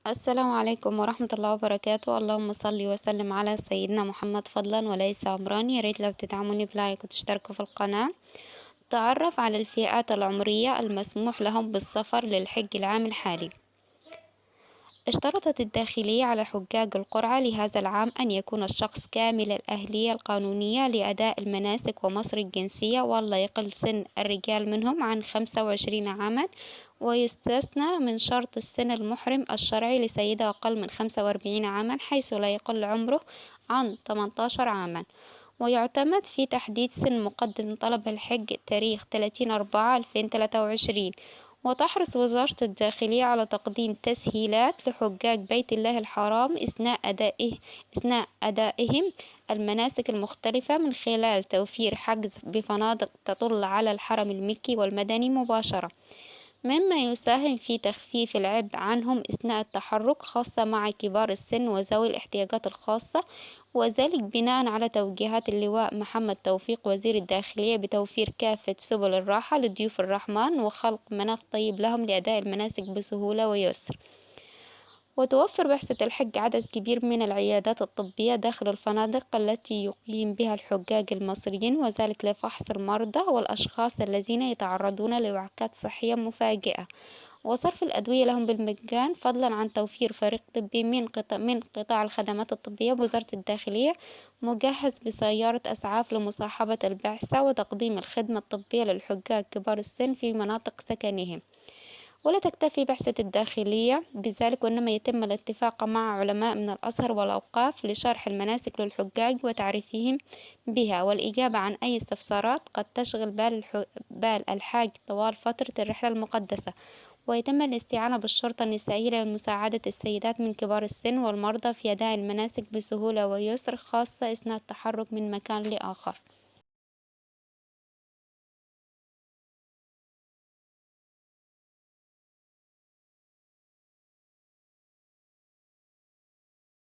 السلام عليكم ورحمة الله وبركاته. اللهم صل وسلم على سيدنا محمد فضلا وليس أمرا. يا ريت لو تدعموني بلايك وتشتركوا في القناة. تعرف على الفئات العمرية المسموح لهم بالسفر للحج العام الحالي. اشترطت الداخلية على حجاج القرعة لهذا العام أن يكون الشخص كامل الأهلية القانونية لأداء المناسك ومصري الجنسية، ولا يقل سن الرجال منهم عن 25 عاما، ويستثنى من شرط السن المحرم الشرعي لسيدة أقل من 45 عاما حيث لا يقل عمره عن 18 عاما. ويعتمد في تحديد سن مقدم طلب الحج تاريخ 30/4/2023. وتحرص وزارة الداخلية على تقديم تسهيلات لحجاج بيت الله الحرام أثناء أدائهم المناسك المختلفة من خلال توفير حجز بفنادق تطل على الحرم المكي والمدني مباشرة، مما يساهم في تخفيف العبء عنهم أثناء التحرك، خاصة مع كبار السن وذوي الاحتياجات الخاصة، وذلك بناء على توجيهات اللواء محمد توفيق وزير الداخلية بتوفير كافة سبل الراحة لضيوف الرحمن وخلق مناخ طيب لهم لأداء المناسك بسهولة ويسر. وتوفر بعثة الحج عدد كبير من العيادات الطبية داخل الفنادق التي يقيم بها الحجاج المصريين، وذلك لفحص المرضى والأشخاص الذين يتعرضون لوعكات صحية مفاجئة، وصرف الأدوية لهم بالمجان، فضلا عن توفير فريق طبي من قطاع الخدمات الطبية بوزارة الداخلية مجهز بسيارة إسعاف لمصاحبة البعثة وتقديم الخدمة الطبية للحجاج كبار السن في مناطق سكنهم. ولا تكتفي بعثة الداخلية بذلك، وإنما يتم الاتفاق مع علماء من الأزهر والأوقاف لشرح المناسك للحجاج وتعريفهم بها والإجابة عن أي استفسارات قد تشغل بال الحاج طوال فترة الرحلة المقدسة. ويتم الاستعانة بالشرطة النسائية لمساعدة السيدات من كبار السن والمرضى في أداء المناسك بسهولة ويسر، خاصة أثناء التحرك من مكان لآخر.